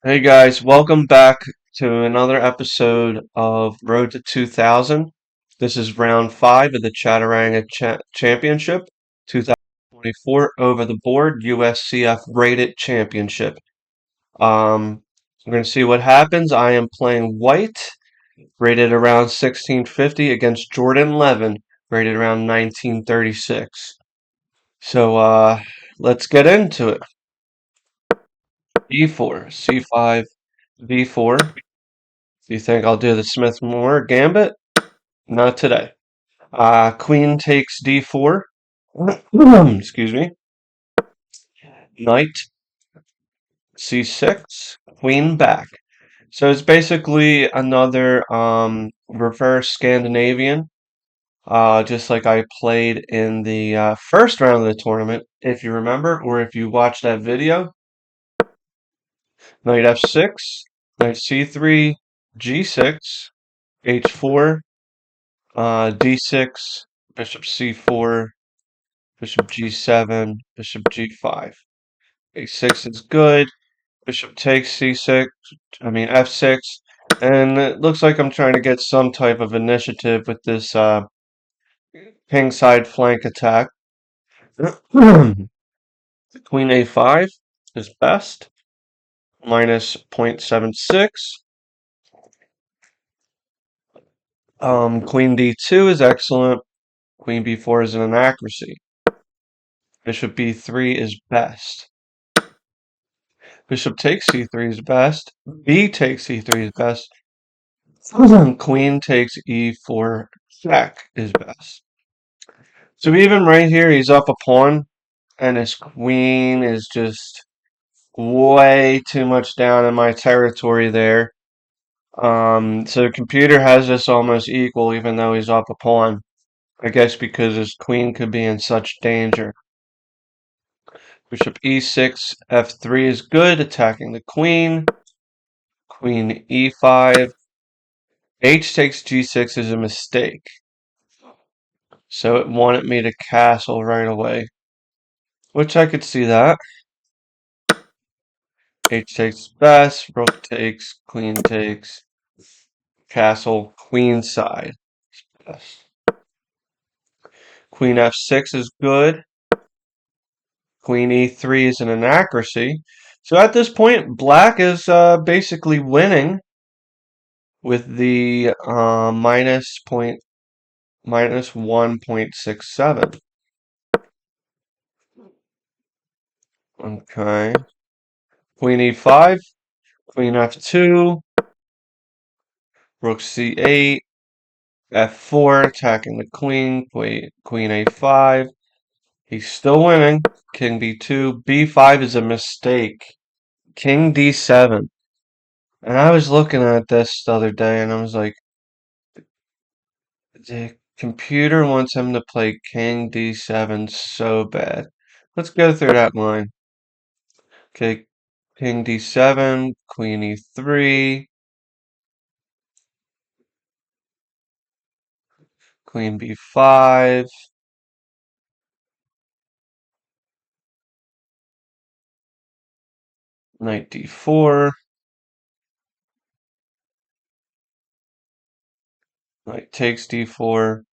Hey guys, welcome back to another episode of Road to 2000. This is round 5 of the Chataranga Championship 2024 over the board USCF rated championship. We're going to see what happens. I am playing white, rated around 1650 against Jordan Levin, rated around 1936. So let's get into it. E4, C5, V4. Do you think I'll do the Smith Moore gambit? Not today. Queen takes d4. Excuse me. Knight c6. Queen back. So it's basically another reverse Scandinavian, just like I played in the first round of the tournament, if you remember, or if you watched that video. Knight f6, knight c3, g6, h4, d6, bishop c4, bishop g7, bishop g5. a6 is good. Bishop takes c6, f6. And it looks like I'm trying to get some type of initiative with this king side flank attack. Queen a5 is best, minus 0.76. Queen d2 is excellent. Queen b4 is an inaccuracy. Bishop b3 is best. Bishop takes c3 is best. B takes c3 is best. Queen takes e4 check is best. So even right here, he's up a pawn, and his queen is just way too much down in my territory there. So the computer has this almost equal, even though he's up a pawn. I guess because his queen could be in such danger. Bishop e6, f3 is good, attacking the queen. Queen e5. H takes g6 is a mistake. So it wanted me to castle right away, which I could see that. H takes best, rook takes, queen takes, castle, queen side. Best. Queen f6 is good. Queen e3 is an inaccuracy. So at this point, black is basically winning with the minus 1.67. Okay. Queen e5, queen f2, rook c8, f4, attacking the queen, queen a5. He's still winning. King b2. b5 is a mistake. King d7. And I was looking at this the other day and I was like, the computer wants him to play king d7 so bad. Let's go through that line. Okay, king d7, queen e3, queen b5, knight d4, knight takes d4,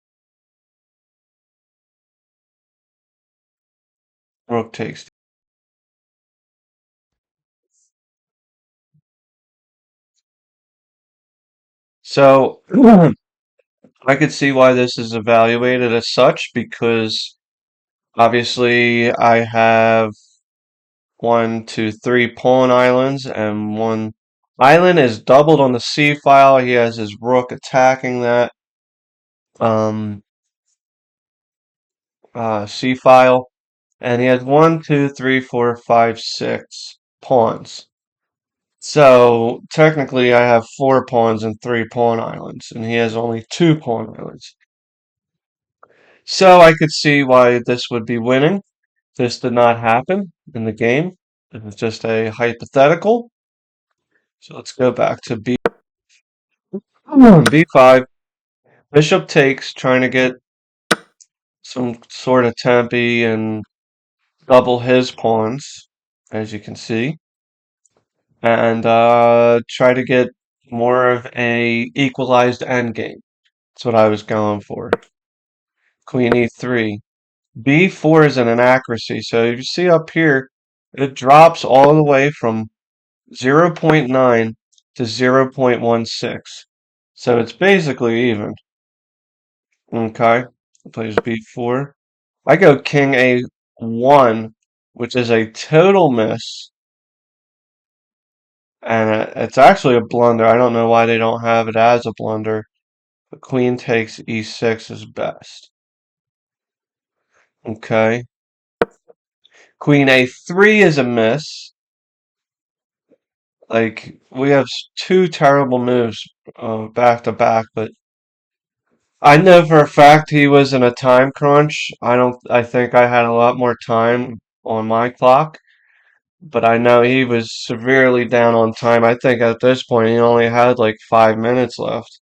rook takes. So I could see why this is evaluated as such because obviously I have one, two, three pawn islands, and one island is doubled on the C file. He has his rook attacking that um, C file, and he has one, two, three, four, five, six pawns. So technically, I have four pawns and three pawn islands, and he has only two pawn islands. So I could see why this would be winning. This did not happen in the game. It was just a hypothetical. So let's go back to B5. Bishop takes, trying to get some sort of tempi and double his pawns, as you can see. and try to get more of a equalized endgame. That's what I was going for. Queen e3. b4 is an inaccuracy. So you see up here, it drops all the way from 0.9 to 0.16. So it's basically even. Okay. Plays b4. I go king a1, which is a total miss. And it's actually a blunder. I don't know why they don't have it as a blunder. The queen takes e6 is best. Okay. Queen a3 is a miss. Like, we have two terrible moves back to back, but I know for a fact he was in a time crunch. I think I had a lot more time on my clock, but I know he was severely down on time. I think at this point he only had like 5 minutes left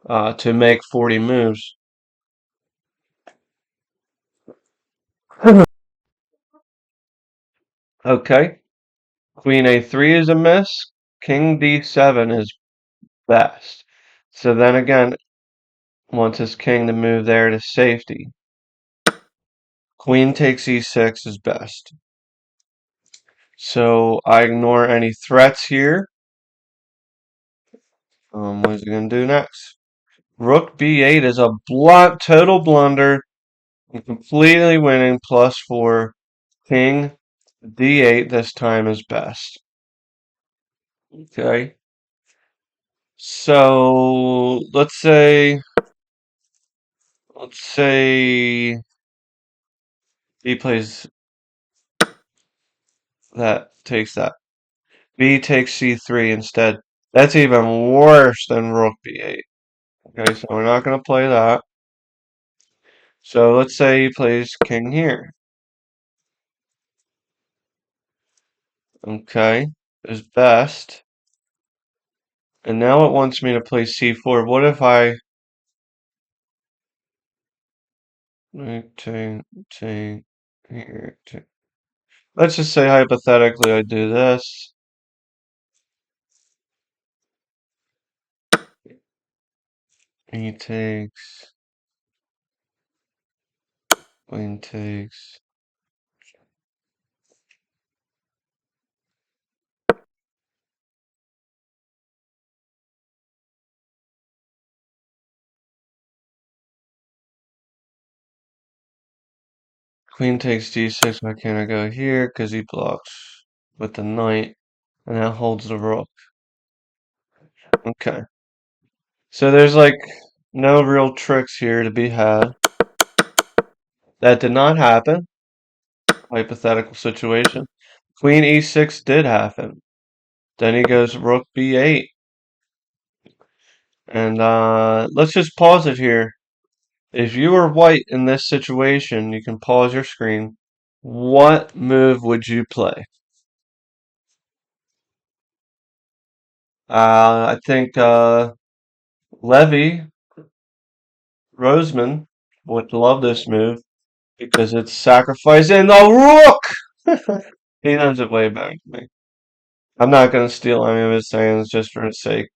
to make 40 moves. Okay. Queen a3 is a miss. King d7 is best. So then again, wants his king to move there to safety. Queen takes e6 is best. So I ignore any threats here. What is he going to do next? Rook b8 is a total blunder. I'm completely winning +4. King d8 this time is best. Okay. So let's say he plays that, takes that. B takes c3 instead. That's even worse than rook b8. Okay, so we're not going to play that. So let's say he plays king here. Okay, is best. And now it wants me to play c4. What if I take here? Let's just say hypothetically I do this. He takes, queen takes. Queen takes d6. Why can't I go here? Because he blocks with the knight, and that holds the rook. Okay. So there's like no real tricks here to be had. That did not happen. Hypothetical situation. Queen e6 did happen. Then he goes rook b8. And let's just pause it here. If you were white in this situation, you can pause your screen. What move would you play? I think Levy Roseman would love this move because it's sacrificing the rook! He knows it way better than me. I'm not going to steal any of his sayings just for his sake.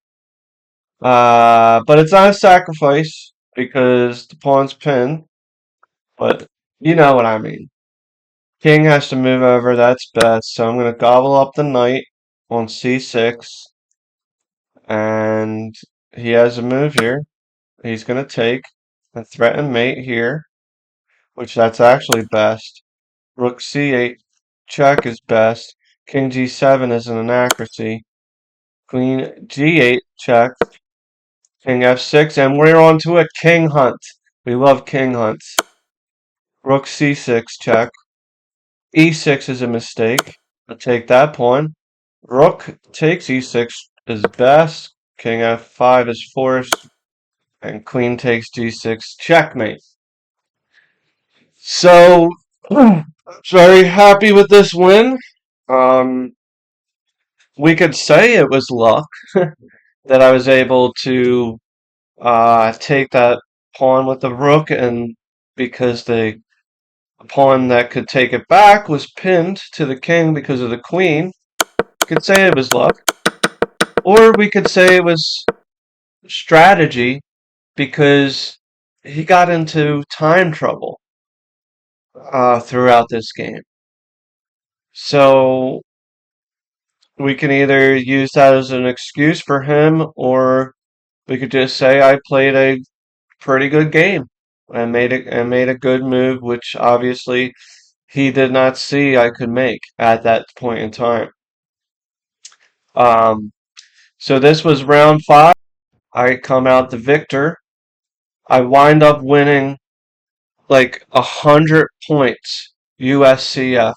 But it's not a sacrifice because the pawn's pinned. But you know what I mean. King has to move over, that's best. So I'm going to gobble up the knight on c6. And he has a move here. He's going to take and threaten mate here, which that's actually best. Rook c8 check is best. King g7 is an inaccuracy. Queen g8 check. King f6, and we're on to a king hunt. We love king hunts. Rook c6 check. e6 is a mistake. I'll take that pawn. Rook takes e6 is best. King f5 is forced. And queen takes g6 checkmate. So, very happy with this win. Um, we could say it was luck that I was able to take that pawn with the rook, and because the pawn that could take it back was pinned to the king because of the queen. could say it was luck, or we could say it was strategy because he got into time trouble throughout this game. So we can either use that as an excuse for him, or we could just say I played a pretty good game and made a good move, which obviously he did not see I could make at that point in time. Um, so this was round five. I come out the victor. I wind up winning like 100 points USCF.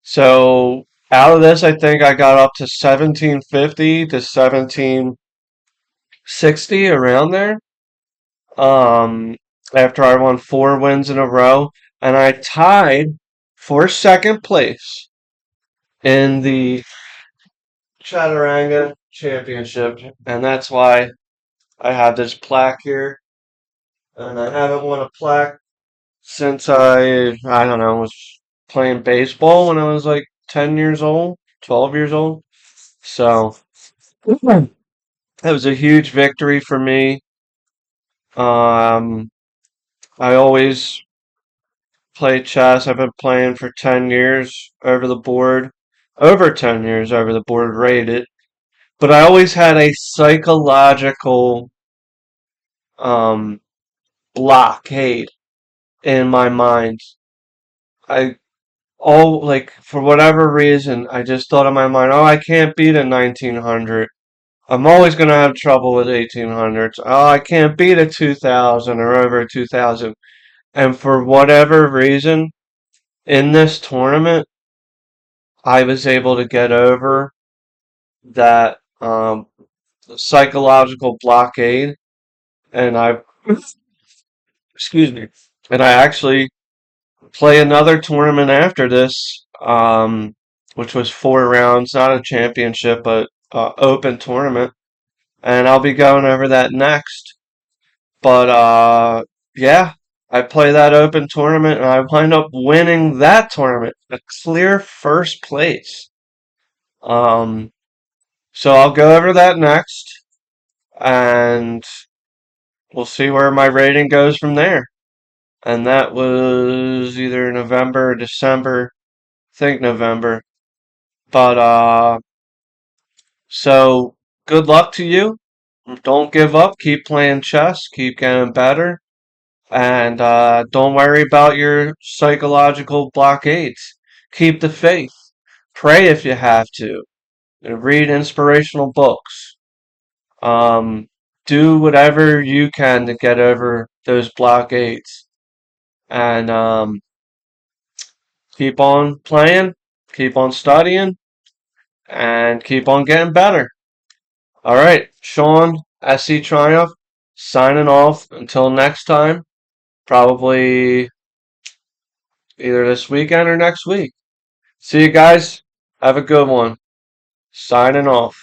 So out of this, I think I got up to 1750 to 1760 around there. Um, after I won 4 wins in a row, and I tied for second place in the Chataranga Championship, and that's why I have this plaque here. And I haven't won a plaque since I don't know, was playing baseball when I was like 10 years old, 12 years old. So that was a huge victory for me. Um, I always play chess. I've been playing for 10 years over the board, over 10 years over the board rated. But I always had a psychological um, blockade in my mind. I like for whatever reason, I just thought in my mind, oh, I can't beat a 1900. I'm always gonna have trouble with 1800s. Oh, I can't beat a 2000 or over 2000. And for whatever reason, in this tournament, I was able to get over that psychological blockade, and excuse me, and I actually play another tournament after this, which was 4 rounds, not a championship, but open tournament, and I'll be going over that next. But yeah, I play that open tournament, and I wind up winning that tournament, a clear first place. Um, so I'll go over that next, and we'll see where my rating goes from there. And that was either November or December. I think November. But so good luck to you. Don't give up. Keep playing chess. Keep getting better. And don't worry about your psychological blockades. Keep the faith. Pray if you have to. And read inspirational books. Um, do whatever you can to get over those blockades. And keep on playing. Keep on studying. And keep on getting better. All right, Sean, SC Triumph, signing off. Until next time, probably either this weekend or next week. See you guys. Have a good one. Signing off.